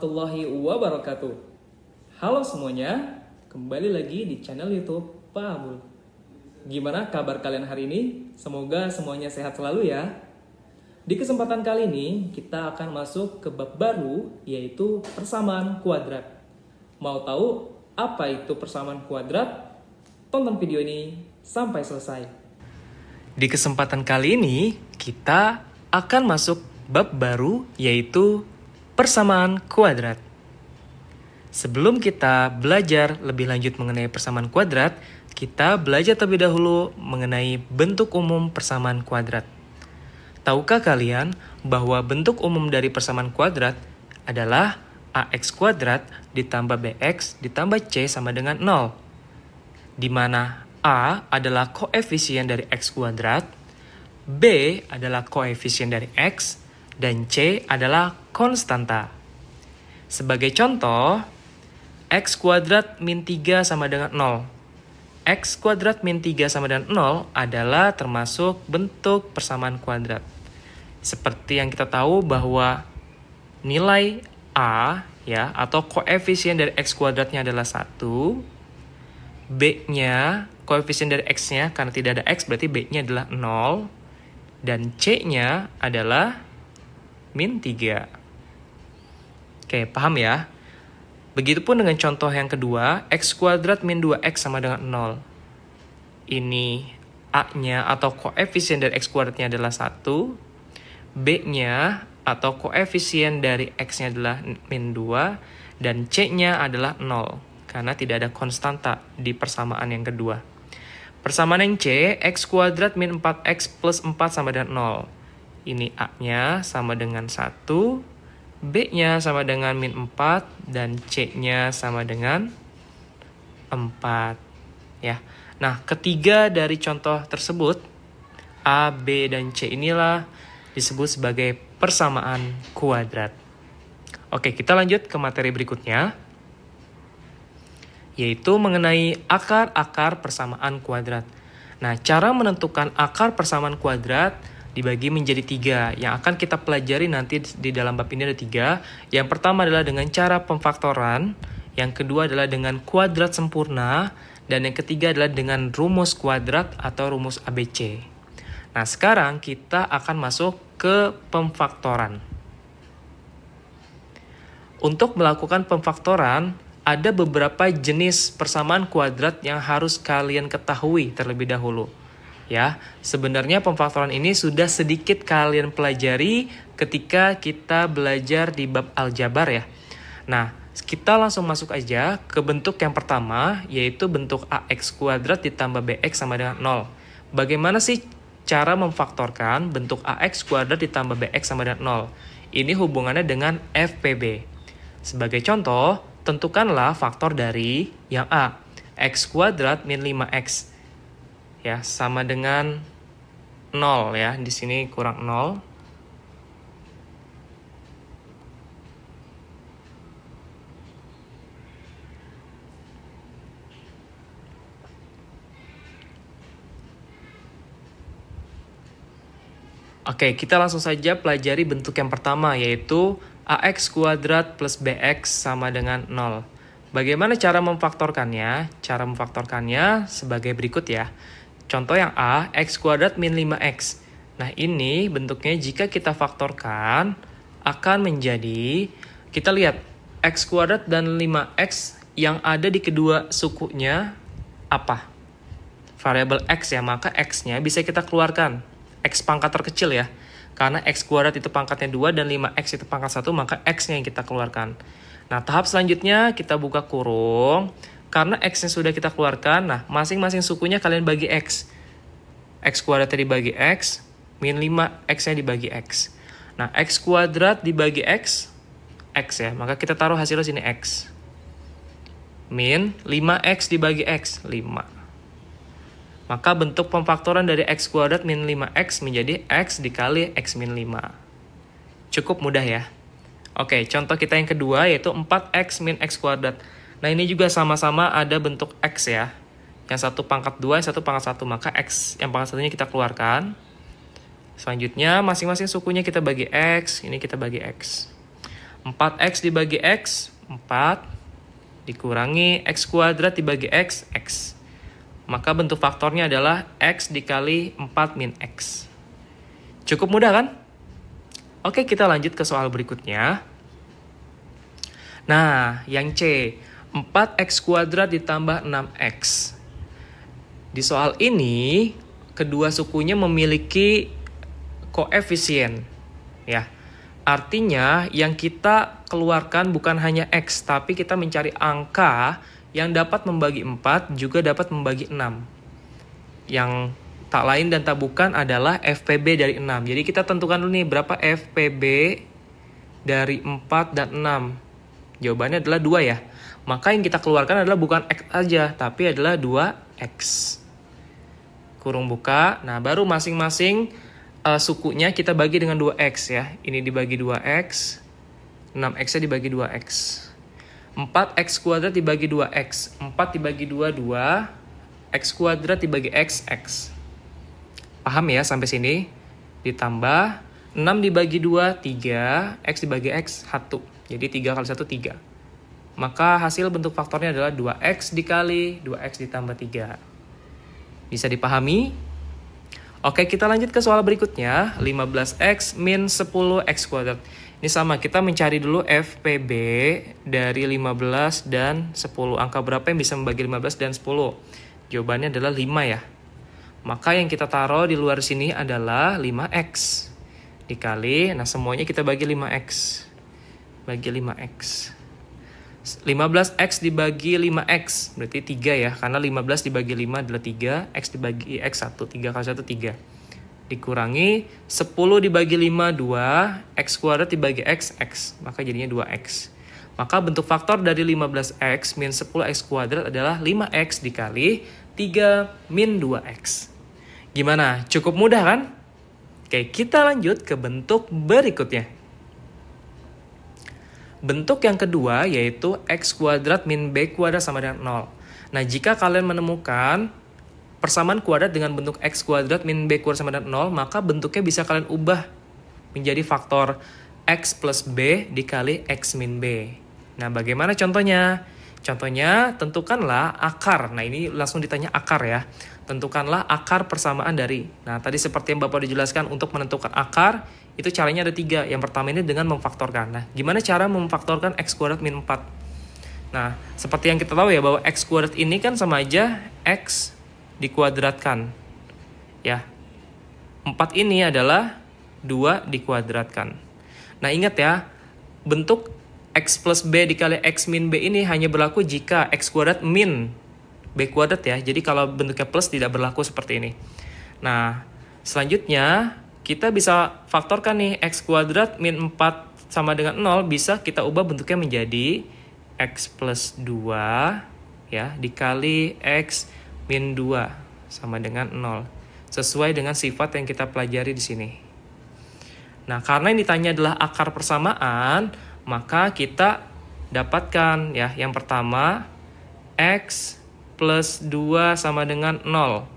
warahmatullahi wabarakatuh. Halo semuanya, kembali lagi di channel YouTube Pak Abul. Gimana kabar kalian hari ini? Semoga semuanya sehat selalu ya. Di kesempatan kali ini, kita akan masuk ke bab baru, yaitu persamaan kuadrat. Mau tahu apa itu persamaan kuadrat? Tonton video ini sampai selesai. Di kesempatan kali ini, kita akan masuk bab baru, yaitu persamaan kuadrat. Sebelum kita belajar lebih lanjut mengenai persamaan kuadrat, kita belajar terlebih dahulu mengenai bentuk umum persamaan kuadrat. Tahukah kalian bahwa bentuk umum dari persamaan kuadrat adalah ax kuadrat ditambah bx ditambah c sama dengan 0, di mana a adalah koefisien dari x kuadrat, b adalah koefisien dari x, dan c adalah konstanta. Sebagai contoh, x kuadrat min 3 sama dengan 0. X kuadrat min 3 sama dengan 0 adalah termasuk bentuk persamaan kuadrat. Seperti yang kita tahu bahwa nilai a ya atau koefisien dari x kuadratnya adalah 1, b-nya, koefisien dari x-nya karena tidak ada x berarti b-nya adalah 0, dan c-nya adalah min 3. Oke, paham ya? Begitupun dengan contoh yang kedua, x kuadrat min 2x sama dengan 0. Ini a-nya atau koefisien dari x kuadratnya adalah 1, b-nya atau koefisien dari x-nya adalah min 2, dan c-nya adalah 0, karena tidak ada konstanta di persamaan yang kedua. Persamaan yang c, x kuadrat min 4x plus 4 sama dengan 0. Ini a-nya sama dengan 1, b-nya sama dengan min 4, dan c-nya sama dengan 4. Ya. Nah, ketiga dari contoh tersebut, a, b, dan c inilah disebut sebagai persamaan kuadrat. Oke, kita lanjut ke materi berikutnya, yaitu mengenai akar-akar persamaan kuadrat. Nah, cara menentukan akar persamaan kuadrat dibagi menjadi 3. Yang akan kita pelajari nanti di dalam bab ini ada 3. Yang pertama adalah dengan cara pemfaktoran, yang kedua adalah dengan kuadrat sempurna, dan yang ketiga adalah dengan rumus kuadrat atau rumus ABC. Nah, sekarang kita akan masuk ke pemfaktoran. Untuk melakukan pemfaktoran, ada beberapa jenis persamaan kuadrat yang harus kalian ketahui terlebih dahulu. Ya, sebenarnya pemfaktoran ini sudah sedikit kalian pelajari ketika kita belajar di bab aljabar ya. Nah, kita langsung masuk aja ke bentuk yang pertama, yaitu bentuk ax kuadrat ditambah bx sama dengan 0. Bagaimana sih cara memfaktorkan bentuk ax kuadrat ditambah bx sama dengan 0? Ini hubungannya dengan FPB. Sebagai contoh, tentukanlah faktor dari yang a, x kuadrat min 5x. Ya, sama dengan 0 ya. Di sini kurang 0. Oke, kita langsung saja pelajari bentuk yang pertama, yaitu ax kuadrat plus bx sama dengan 0. Bagaimana cara memfaktorkannya? Cara memfaktorkannya sebagai berikut ya. Contoh yang A, x kuadrat min 5x. Nah, ini bentuknya jika kita faktorkan akan menjadi, kita lihat, x kuadrat dan 5x yang ada di kedua sukunya apa? Variabel x ya, maka x-nya bisa kita keluarkan. X pangkat terkecil ya. Karena x kuadrat itu pangkatnya 2 dan 5x itu pangkat 1, maka x-nya yang kita keluarkan. Nah, tahap selanjutnya kita buka kurung. Karena x-nya sudah kita keluarkan, nah masing-masing sukunya kalian bagi x. X kuadratnya dibagi x, min 5 x-nya dibagi x. Nah, x kuadrat dibagi x ya. Maka kita taruh hasilnya sini x. Min 5x dibagi x, 5. Maka bentuk pemfaktoran dari x kuadrat min 5x menjadi x dikali x min 5. Cukup mudah ya. Oke, contoh kita yang kedua yaitu 4x min x kuadrat. Nah, ini juga sama-sama ada bentuk x ya. Yang satu pangkat 2, yang satu pangkat 1. Maka x yang pangkat 1-nya kita keluarkan. Selanjutnya, masing-masing sukunya kita bagi x. Ini kita bagi x. 4x dibagi x, 4. Dikurangi x kuadrat dibagi x, x. Maka bentuk faktornya adalah x dikali 4 min x. Cukup mudah kan? Oke, kita lanjut ke soal berikutnya. Nah, yang C, 4x kuadrat ditambah 6x. Di soal ini, kedua sukunya memiliki koefisien. Ya, artinya yang kita keluarkan bukan hanya x, tapi kita mencari angka yang dapat membagi 4 juga dapat membagi 6. Yang tak lain dan tak bukan adalah FPB dari 6. Jadi kita tentukan dulu nih berapa FPB dari 4 dan 6. Jawabannya adalah 2 ya. Maka yang kita keluarkan adalah bukan X aja, tapi adalah 2X. Kurung buka. Nah, baru masing-masing sukunya kita bagi dengan 2X ya. Ini dibagi 2X. 6X-nya dibagi 2X. 4X kuadrat dibagi 2X. 4 dibagi 2, 2. X kuadrat dibagi X, X. Paham ya sampai sini? Ditambah 6 dibagi 2, 3. X dibagi X, 1. Jadi 3 kali 1, 3. Maka hasil bentuk faktornya adalah 2x dikali 2x ditambah 3. Bisa dipahami? Oke, kita lanjut ke soal berikutnya. 15x min 10x kuadrat. Ini sama, kita mencari dulu FPB dari 15 dan 10. Angka berapa yang bisa membagi 15 dan 10? Jawabannya adalah 5 ya. Maka yang kita taruh di luar sini adalah 5x. Dikali, nah semuanya kita bagi 5x. Bagi 5x. 15x dibagi 5x, berarti 3 ya. Karena 15 dibagi 5 adalah 3, x dibagi x 1, 3 kali 1, 3. Dikurangi 10 dibagi 5, 2, x kuadrat dibagi x, x. Maka jadinya 2x. Maka bentuk faktor dari 15x min 10x kuadrat adalah 5x dikali 3 min 2x. Gimana? Cukup mudah kan? Oke, kita lanjut ke bentuk berikutnya. Bentuk yang kedua yaitu x kuadrat min b kuadrat sama dengan 0. Nah, jika kalian menemukan persamaan kuadrat dengan bentuk x kuadrat min b kuadrat sama dengan 0, maka bentuknya bisa kalian ubah menjadi faktor x plus b dikali x min b. Nah, bagaimana contohnya? Contohnya, tentukanlah akar. Nah, ini langsung ditanya akar ya. Tentukanlah akar persamaan dari. Nah, tadi seperti yang Bapak dijelaskan, untuk menentukan akar, itu caranya ada 3. Yang pertama ini dengan memfaktorkan. Nah, gimana cara memfaktorkan x kuadrat min 4? Nah, seperti yang kita tahu ya, bahwa x kuadrat ini kan sama aja x dikuadratkan. Ya, 4 ini adalah 2 dikuadratkan. Nah, ingat ya, bentuk x plus b dikali x min b ini hanya berlaku jika x kuadrat min b kuadrat ya. Jadi kalau bentuknya plus tidak berlaku seperti ini. Nah, selanjutnya kita bisa faktorkan nih x kuadrat min 4 sama dengan 0, bisa kita ubah bentuknya menjadi x plus 2 ya dikali x min 2 sama dengan 0. Sesuai dengan sifat yang kita pelajari di sini. Nah, karena yang ditanya adalah akar persamaan, maka kita dapatkan ya, yang pertama x plus 2 sama dengan 0.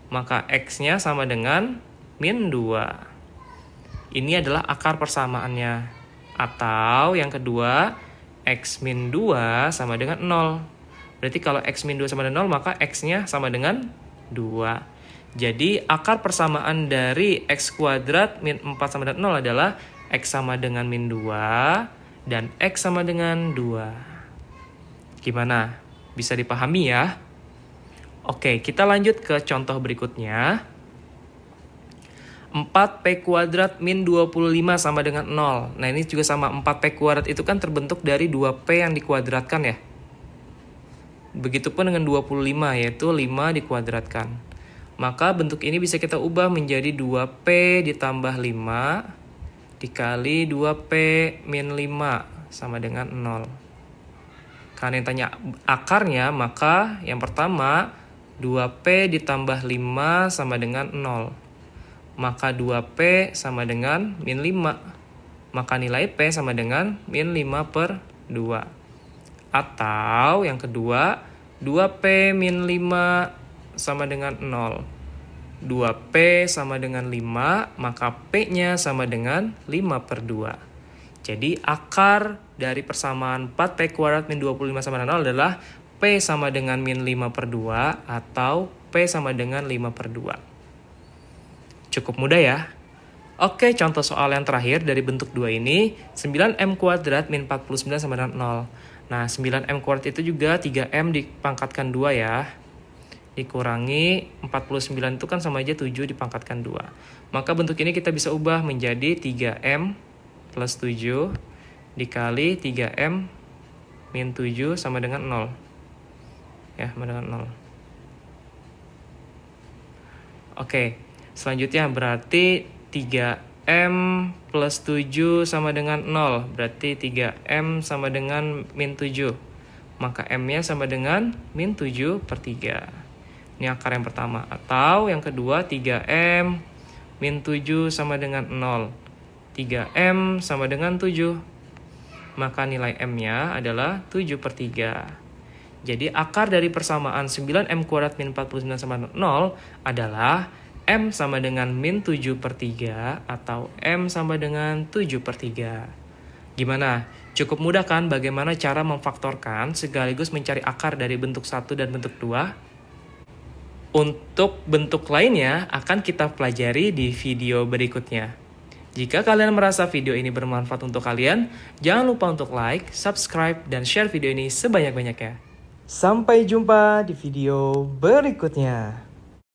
Maka x-nya sama dengan min 2. Ini adalah akar persamaannya. Atau yang kedua, x min 2 sama dengan 0. Berarti kalau x min 2 sama dengan 0, maka x-nya sama dengan 2. Jadi akar persamaan dari x kuadrat min 4 sama dengan 0 adalah x sama dengan min 2 dan x sama dengan 2. Gimana? Bisa dipahami ya? Oke, kita lanjut ke contoh berikutnya. 4p kuadrat min 25 sama dengan 0. Nah, ini juga sama, 4p kuadrat itu kan terbentuk dari 2p yang dikuadratkan ya. Begitupun dengan 25, yaitu 5 dikuadratkan. Maka bentuk ini bisa kita ubah menjadi 2p ditambah 5 dikali 2p min 5 sama dengan 0. Karena yang tanya akarnya, maka yang pertama 2p ditambah 5 sama dengan 0. Maka 2p sama dengan min 5. Maka nilai p sama dengan min 5 per 2. Atau yang kedua, 2p min 5 sama dengan 0. 2p sama dengan 5, maka p-nya sama dengan 5 per 2. Jadi akar dari persamaan 4P kuadrat min 25 sama dengan 0 adalah P sama dengan min 5 per 2 atau P sama dengan 5 per 2. Cukup mudah ya. Oke, contoh soal yang terakhir dari bentuk 2 ini, 9M kuadrat min 49 sama dengan 0. Nah, 9M kuadrat itu juga 3M dipangkatkan 2 ya. Dikurangi 49 itu kan sama aja 7 dipangkatkan 2. Maka bentuk ini kita bisa ubah menjadi 3M plus 7 dikali 3M min 7 sama dengan 0. Ya, sama dengan 0. Oke, selanjutnya berarti 3M plus 7 sama dengan 0. Berarti 3M sama dengan min 7. Maka M-nya sama dengan min 7 per 3. Ini akar yang pertama. Atau yang kedua 3M min 7 sama dengan 0. 3M sama dengan 7. Maka nilai M-nya adalah 7 per 3. Jadi akar dari persamaan 9M kuadrat min 49 sama dengan 0 adalah M sama dengan min 7 per 3 atau M sama dengan 7 per 3. Gimana? Cukup mudah kan bagaimana cara memfaktorkan sekaligus mencari akar dari bentuk 1 dan bentuk 2? Untuk bentuk lainnya akan kita pelajari di video berikutnya. Jika kalian merasa video ini bermanfaat untuk kalian, jangan lupa untuk like, subscribe, dan share video ini sebanyak-banyaknya. Sampai jumpa di video berikutnya.